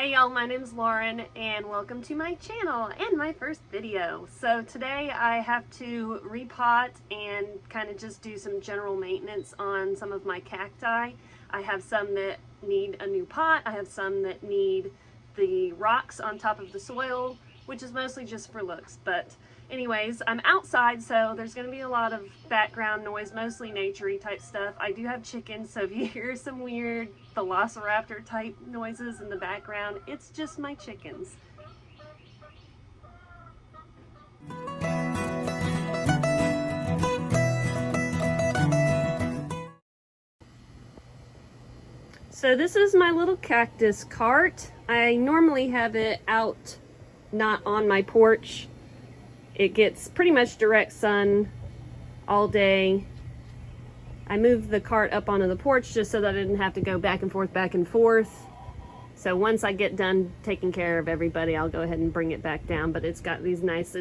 Hey y'all, my name's Lauren and welcome to my channel and my first video. So today I have to repot and kind of just do some general maintenance on some of my cacti. I have some that need a new pot, I have some that need the rocks on top of the soil, which is mostly just for looks. But anyways, I'm outside, so there's going to be a lot of background noise, mostly nature-y type stuff. I do have chickens, so if you hear some weird velociraptor type noises in the background, it's just my chickens. So this is my little cactus cart. I normally have it out, not on my porch. It gets pretty much direct sun all day. I moved the cart up onto the porch just so that I didn't have to go back and forth. So once I get done taking care of everybody, I'll go ahead and bring it back down. But it's got nice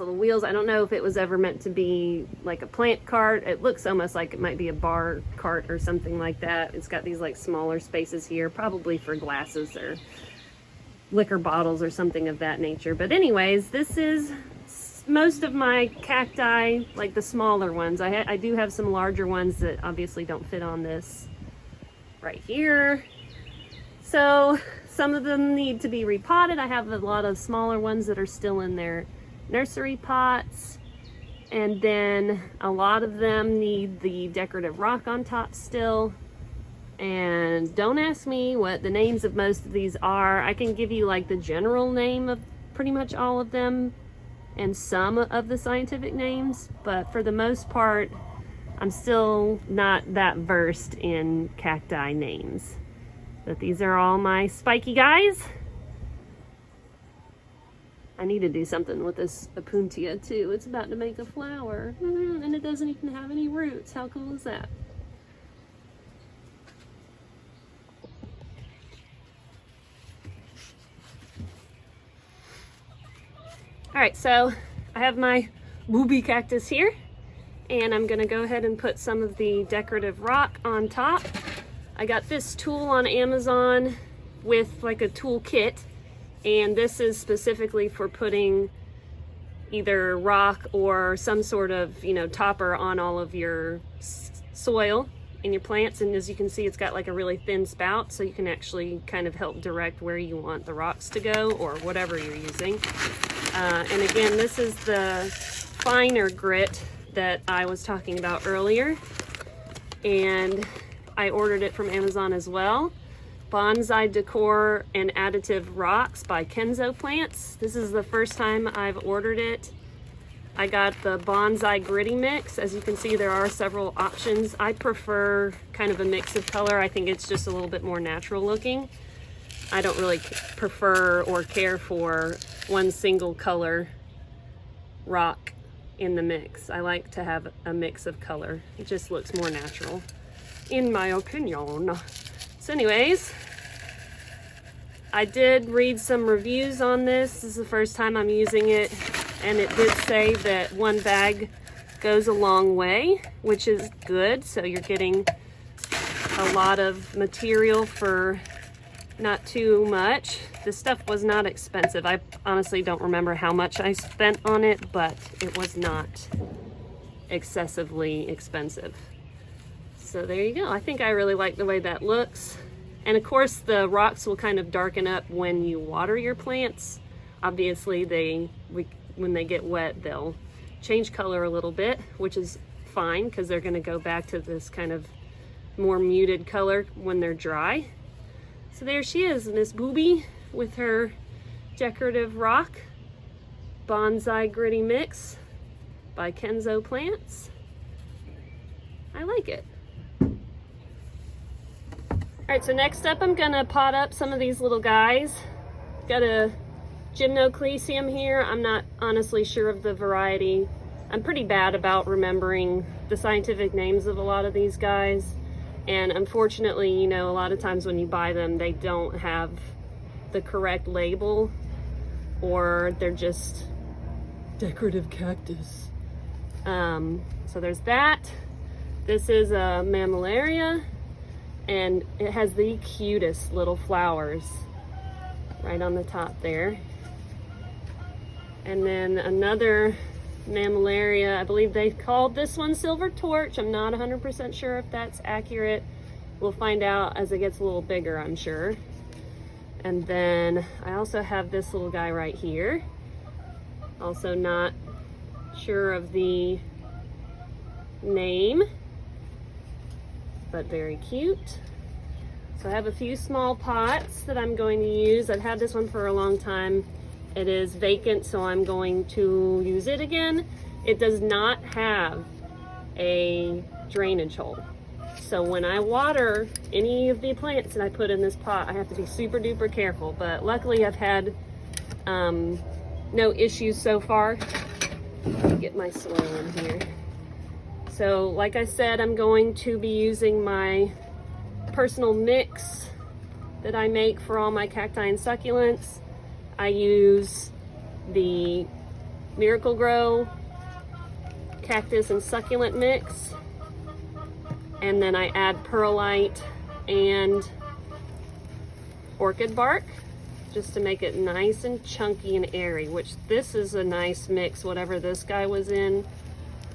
little wheels. I don't know if it was ever meant to be like a plant cart. It looks almost like it might be a bar cart or something like that. It's got these like smaller spaces here, probably for glasses or liquor bottles or something of that nature. But anyways, this is most of my cacti, like the smaller ones. I do have some larger ones that obviously don't fit on this right here. So some of them need to be repotted. I have a lot of smaller ones that are still in their nursery pots. And then a lot of them need the decorative rock on top still. And don't ask me what the names of most of these are. I can give you like the general name of pretty much all of them and some of the scientific names, but for the most part, I'm still not that versed in cacti names. But these are all my spiky guys. I need to do something with this opuntia too. It's about to make a flower, and it doesn't even have any roots. How cool is that? All right, so I have my booby cactus here, and I'm gonna go ahead and put some of the decorative rock on top. I got this tool on Amazon with like a tool kit, and this is specifically for putting either rock or some sort of, topper on all of your soil in your plants. And as you can see, it's got like a really thin spout, so you can actually kind of help direct where you want the rocks to go or whatever you're using. And again, this is the finer grit that I was talking about earlier, and I ordered it from Amazon as well. Bonsai Decor and Additive Rocks by Kenzo Plants. This is the first time I've ordered it. I got the Bonsai Gritty Mix. As you can see, there are several options. I prefer kind of a mix of color. I think it's just a little bit more natural looking. I don't really prefer or care for one single color rock in the mix. I like to have a mix of color. It just looks more natural, in my opinion. So anyways, I did read some reviews on this. This is the first time I'm using it, and it did say that one bag goes a long way, which is good. So you're getting a lot of material for not too much. This stuff was not expensive. I honestly don't remember how much I spent on it, but it was not excessively expensive. So there you go. I think I really like the way that looks. And of course, the rocks will kind of darken up when you water your plants. Obviously, when they get wet, they'll change color a little bit, which is fine because they're going to go back to this kind of more muted color when they're dry. So there she is, Miss Booby, with her decorative rock bonsai gritty mix by Kenzo Plants. I like it. All right, so next up I'm gonna pot up some of these little guys. Got a gymnoclesium here. I'm not honestly sure of the variety. I'm pretty bad about remembering the scientific names of a lot of these guys. And unfortunately, a lot of times when you buy them, they don't have the correct label, or they're just decorative cactus. So there's that. This is a mammillaria, and it has the cutest little flowers. right on the top there. And then another mammillaria, I believe they called this one silver torch. I'm not 100% sure if that's accurate. We'll find out as it gets a little bigger, I'm sure. And then I also have this little guy right here. Also not sure of the name, but very cute. So I have a few small pots that I'm going to use. I've had this one for a long time. It is vacant, so I'm going to use it again. It does not have a drainage hole. So when I water any of the plants that I put in this pot, I have to be super duper careful. But luckily I've had no issues so far. Let me get my soil in here. So like I said, I'm going to be using my personal mix that I make for all my cacti and succulents. I use the Miracle-Gro cactus and succulent mix, and then I add perlite and orchid bark just to make it nice and chunky and airy, which this is a nice mix. Whatever this guy was in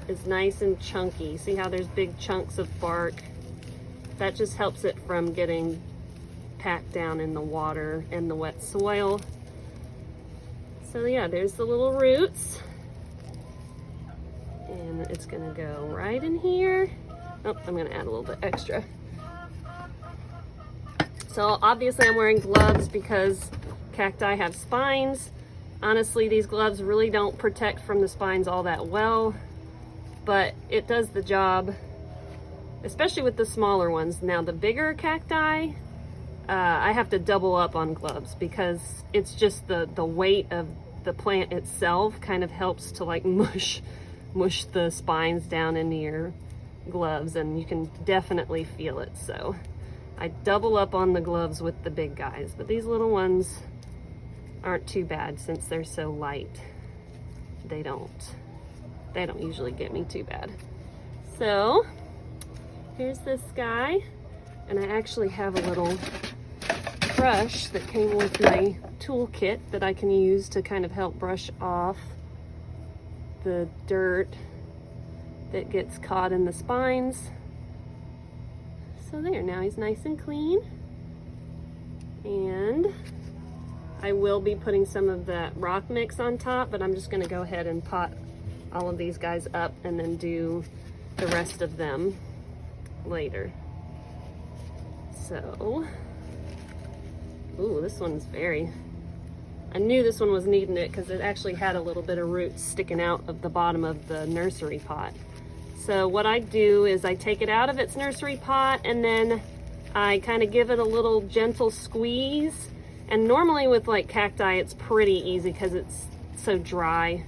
is nice and chunky. See how there's big chunks of bark? That just helps it from getting packed down in the water and the wet soil. So yeah, there's the little roots. And it's gonna go right in here. Oh, I'm gonna add a little bit extra. So obviously I'm wearing gloves because cacti have spines. Honestly, these gloves really don't protect from the spines all that well, but it does the job, especially with the smaller ones. Now the bigger cacti, I have to double up on gloves because it's just the weight of the plant itself kind of helps to like mush the spines down into your gloves, and you can definitely feel it. So I double up on the gloves with the big guys, but these little ones aren't too bad since they're so light. They don't usually get me too bad. So here's this guy, and I actually have a little brush that came with my toolkit that I can use to kind of help brush off the dirt that gets caught in the spines. So there, now he's nice and clean. And I will be putting some of that rock mix on top, but I'm just gonna go ahead and pot all of these guys up and then do the rest of them later. So, ooh, this one's I knew this one was needing it because it actually had a little bit of roots sticking out of the bottom of the nursery pot. So what I do is I take it out of its nursery pot and then I kind of give it a little gentle squeeze. And normally with like cacti, it's pretty easy because it's so dry.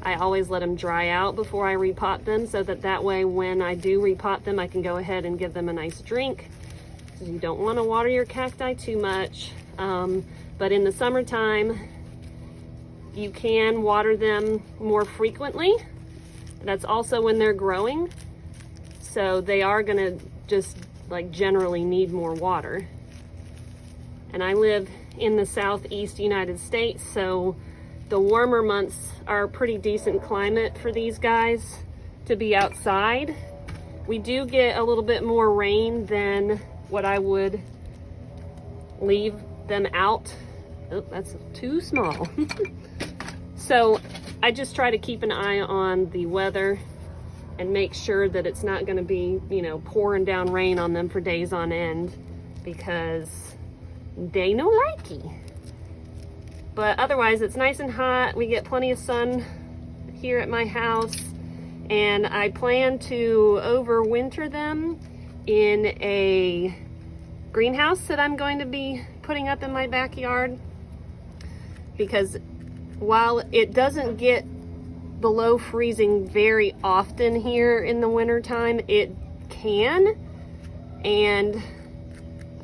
I always let them dry out before I repot them so that way when I do repot them, I can go ahead and give them a nice drink. So you don't want to water your cacti too much. But in the summertime, you can water them more frequently. That's also when they're growing. So they are gonna just like generally need more water. And I live in the southeast United States, so the warmer months are a pretty decent climate for these guys to be outside. We do get a little bit more rain than what I would leave them out. Oh, that's too small. So I just try to keep an eye on the weather and make sure that it's not going to be, you know, pouring down rain on them for days on end, because they no likey. But otherwise it's nice and hot. We get plenty of sun here at my house, and I plan to overwinter them in a greenhouse that I'm going to be putting up in my backyard, because while it doesn't get below freezing very often here in the winter time, it can, and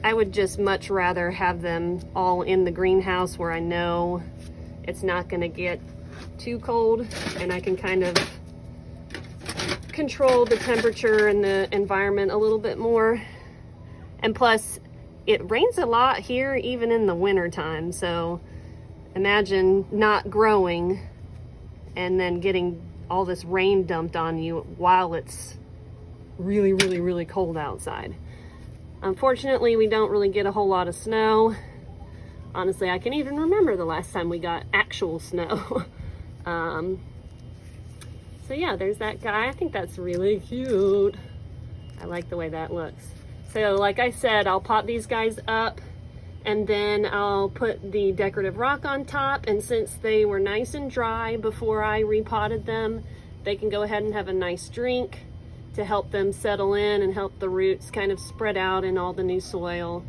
I would just much rather have them all in the greenhouse where I know it's not going to get too cold and I can kind of control the temperature and the environment a little bit more. And plus, it rains a lot here even in the winter time, so imagine not growing and then getting all this rain dumped on you while it's really, really, really cold outside. Unfortunately, we don't really get a whole lot of snow. Honestly, I can even remember the last time we got actual snow. So yeah, there's that guy. I think that's really cute. I like the way that looks. So like I said, I'll pop these guys up and then I'll put the decorative rock on top. And since they were nice and dry before I repotted them, they can go ahead and have a nice drink to help them settle in and help the roots kind of spread out in all the new soil.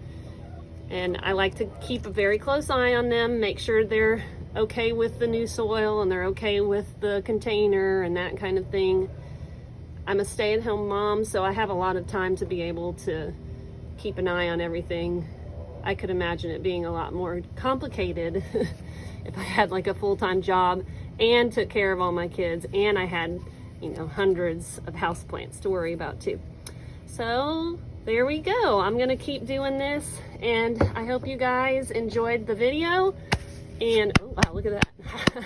And I like to keep a very close eye on them, make sure they're okay with the new soil and they're okay with the container and that kind of thing. I'm a stay-at-home mom, so I have a lot of time to be able to keep an eye on everything. I could imagine it being a lot more complicated if I had like a full-time job and took care of all my kids and I had, you know, hundreds of houseplants to worry about too. So there we go. I'm gonna keep doing this and I hope you guys enjoyed the video. And oh wow, look at that.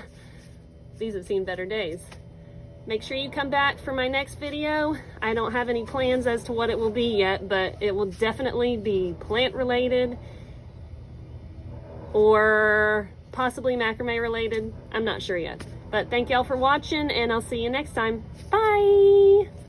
These have seen better days. Make sure you come back for my next video. I don't have any plans as to what it will be yet, but it will definitely be plant related or possibly macrame related. I'm not sure yet. But thank y'all for watching and I'll see you next time. Bye!